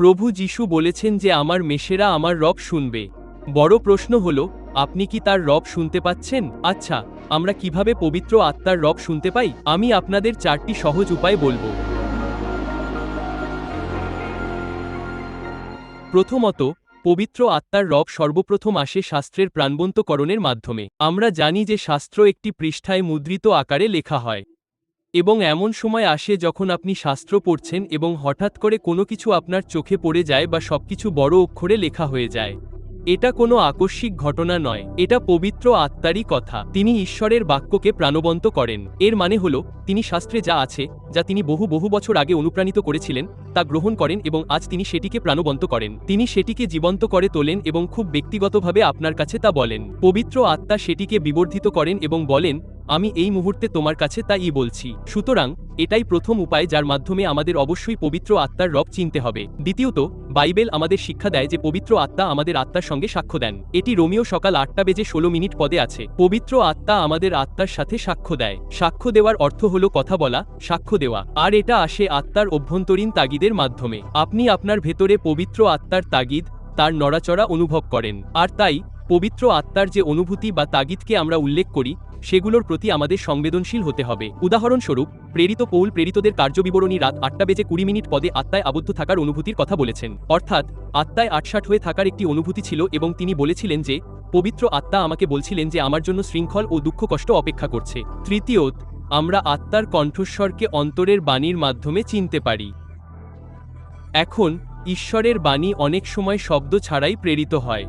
প্রভু যিশু বলেছেন যে আমার মেষেরা আমার রব শুনবে। বড় প্রশ্ন হলো, আপনি কি তার রব শুনতে পাচ্ছেন? আচ্ছা, আমরা কিভাবে পবিত্র আত্মার রব শুনতে পাই? আমি আপনাদের 4টি সহজ উপায় বলবো। প্রথমত, পবিত্র আত্মার রব সর্বপ্রথম আসে শাস্ত্রের প্রাণবন্তকরণের মাধ্যমে। আমরা জানি যে শাস্ত্র একটি পৃষ্ঠায় মুদ্রিত আকারে লেখা হয়, এবং এমন সময় আসে যখন আপনি শাস্ত্র পড়ছেন এবং হঠাৎ করে কোনো কিছু আপনার চোখে পড়ে যায় বা সবকিছু বড় অক্ষরে লেখা হয়ে যায়। এটা কোনো আকস্মিক ঘটনা নয়, এটা পবিত্র আত্মারই কথা। তিনি ঈশ্বরের বাক্যকে প্রাণবন্ত করেন। এর মানে হলো, তিনি শাস্ত্রে যা আছে, যা তিনি বহু বছর আগে অনুপ্রাণিত করেছিলেন, তা গ্রহণ করেন এবং আজ তিনি সেটিকে প্রাণবন্ত করেন। তিনি সেটিকে জীবন্ত করে তোলেন এবং খুব ব্যক্তিগতভাবে আপনার কাছে তা বলেন। পবিত্র আত্মা সেটিকে বিবর্ধিত করেন এবং বলেন, আমি এই মুহূর্তে তোমার কাছে তাই বলছি। সুতরাং এটাই প্রথম উপায় যার মাধ্যমে আমাদের অবশ্যই পবিত্র আত্মার রব চিনতে হবে। দ্বিতীয়ত, বাইবেল আমাদের শিক্ষা দেয় যে পবিত্র আত্মা আমাদের আত্মার সঙ্গে সাক্ষ্য দেন। এটি রোমিও সকাল 8:16 পদে আছে। পবিত্র আত্মা আমাদের আত্মার সাথে সাক্ষ্য দেয়। সাক্ষ্য দেওয়ার অর্থ হলো কথা বলা, সাক্ষ্য দেওয়া, আর এটা আসে আত্মার অভ্যন্তরীণ তাগিদের মাধ্যমে। আপনি আপনার ভেতরে পবিত্র আত্মার তাগিদ, তার নড়াচড়া অনুভব করেন। আর তাই পবিত্র আত্মার যে অনুভূতি বা তাগিদকে আমরা উল্লেখ করি, সেগুলোর প্রতি আমাদের সংবেদনশীল হতে হবে। উদাহরণস্বরূপ, প্রেরিত পৌল প্রেরিতদের কার্যবিবরণী রাত 8:20 পদে আত্মায় আবদ্ধ থাকার অনুভূতির কথা বলেছেন। অর্থাৎ আত্মায় আটসাঁট হয়ে থাকার একটি অনুভূতি ছিল এবং তিনি বলেছিলেন যে পবিত্র আত্মা আমাকে বলছিলেন যে আমার জন্য শৃঙ্খল ও দুঃখ কষ্ট অপেক্ষা করছে। তৃতীয়ত, আমরা আত্মার কণ্ঠস্বরকে অন্তরের বাণীর মাধ্যমে চিনতে পারি। এখন ঈশ্বরের বাণী অনেক সময় শব্দ ছাড়াই প্রেরিত হয়।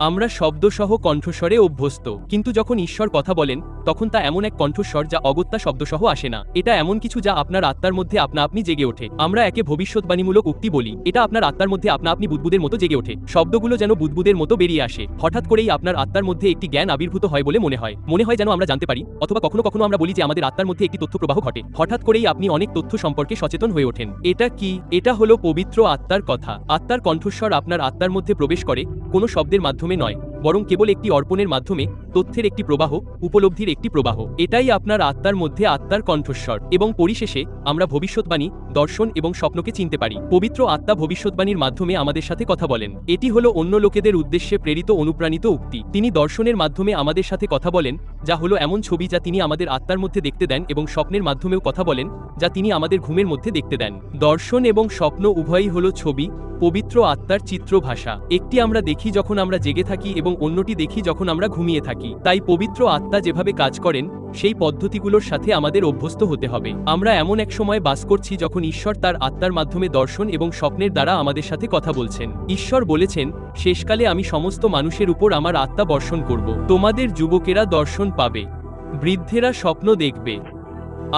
আমরা শব্দসহ কণ্ঠস্বরে অভ্যস্ত, কিন্তু যখন ঈশ্বর কথা বলেন তখন তা এমন এক কণ্ঠস্বর যা অগত্যা শব্দসহ আসে না। এটা এমন কিছু যা আপনার আত্মার মধ্যে আপনি জেগে ওঠে। আমরা একে ভবিষ্যৎবাণীমূলক উক্তি বলি। এটা আপনার আত্মার মধ্যে আপনি বুদবুদের মতো জেগে ওঠে। শব্দগুলো যেন বুদবুদের মতো বেরিয়ে আসে। হঠাৎ করেই আপনার আত্মার মধ্যে একটি জ্ঞান আবির্ভূত হয় বলে মনে হয় যেন আমরা জানতে পারি, অথবা কখনো কখনো আমরা বলি যে আমাদের আত্মার মধ্যে একটি তথ্য প্রবাহ ঘটে। হঠাৎ করেই আপনি অনেক তথ্য সম্পর্কে সচেতন হয়ে ওঠেন। এটা কি? এটা হলো পবিত্র আত্মার কথা। আত্মার কণ্ঠস্বর আপনার আত্মার মধ্যে প্রবেশ করে, কোনো শব্দের মাধ্যমে নয়, বরং কেবল একটি অর্পণের মাধ্যমে, তথ্যের একটি প্রবাহ, উপলব্ধির একটি প্রবাহ। এটাই আপনার আত্মার মধ্যে আত্মার কণ্ঠস্বর। এবং পরিশেষে আমরা ভবিষ্যৎবাণী, দর্শন এবং স্বপ্নকে চিনতে পারি। পবিত্র আত্মা ভবিষ্যৎবাণীর মাধ্যমে আমাদের সাথে কথা বলেন। এটি হলো অন্য লোকেদের উদ্দেশ্যে প্রেরিত অনুপ্রাণিত উক্তি। তিনি দর্শনের মাধ্যমে আমাদের সাথে কথা বলেন, যা হলো এমন ছবি যা তিনি আমাদের আত্মার মধ্যে দেখতে দেন, এবং স্বপ্নের মাধ্যমেও কথা বলেন, যা তিনি আমাদের ঘুমের মধ্যে দেখতে দেন। দর্শন এবং স্বপ্ন উভয়ই হলো ছবি, পবিত্র আত্মার চিত্রভাষা। একটি আমরা দেখি যখন আমরা জেগে থাকি এবং অন্যটি দেখি যখন আমরা ঘুমিয়ে থাকি। তাই পবিত্র আত্মা যেভাবে কাজ করেন, সেই পদ্ধতিগুলোর সাথে আমাদের অভ্যস্ত হতে হবে। আমরা এমন এক সময় বাস করছি যখন ঈশ্বর তার আত্মার মাধ্যমে দর্শন এবং স্বপ্নের দ্বারা আমাদের সাথে কথা বলছেন। ঈশ্বর বলেছেন, শেষকালে আমি সমস্ত মানুষের উপর আমার আত্মা বর্ষণ করব। তোমাদের যুবকেরা দর্শন পাবে, বৃদ্ধেরা স্বপ্ন দেখবে।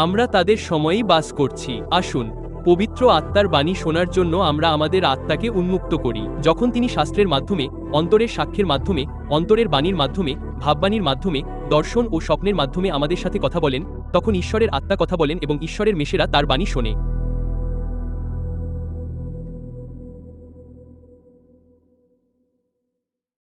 আমরা তাদের সময়েই বাস করছি। আসুন পবিত্র আত্মার বাণী শোনার জন্য আমরা আমাদের আত্মাকে উন্মুক্ত করি। যখন তিনি শাস্ত্রের মাধ্যমে, অন্তরের সাক্ষ্যের মাধ্যমে, অন্তরের বাণীর মাধ্যমে, ভাববাণীর মাধ্যমে, দর্শন ও স্বপ্নের মাধ্যমে আমাদের সাথে কথা বলেন, তখন ঈশ্বরের আত্মা কথা বলেন এবং ঈশ্বরের মেষেরা তার বাণী শোনে।